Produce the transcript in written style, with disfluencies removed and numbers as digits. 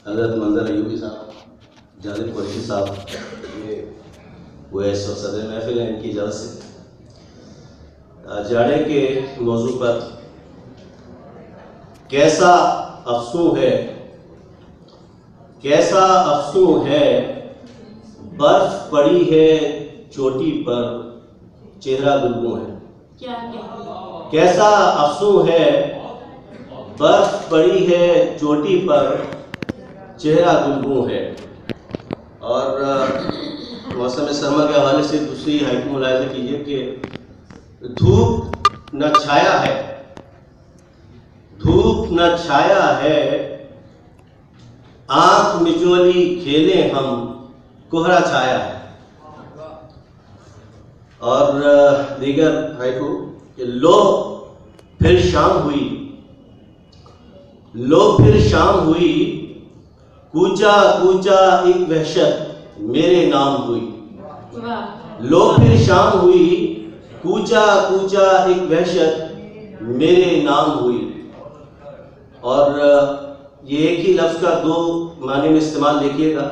हज़रत मंजर अयूबी साहब, जालिब कुरैशी साहब, ये वैस और सदर महफिल है, इनकी इजाज़त से जाड़े के मौजू पर कैसा अफसू है बर्फ पड़ी है चोटी पर चेहरा गुलगू है। कैसा अफसू है बर्फ पड़ी है चोटी पर चेहरा गुलगू है। और मौसम सरमा के हवाले से दूसरी हाइकू मुलाहिजा कीजिए कि धूप न छाया है आंख मिचोली खेले हम कोहरा छाया है। और दीगर हाइकू कि लो फिर शाम हुई कूचा कूचा एक वहशत मेरे नाम हुई। लो फिर शाम हुई कूचा कूचा एक वहशत मेरे नाम हुई। और ये एक ही लफ्ज़ का दो माने में इस्तेमाल देखिएगा।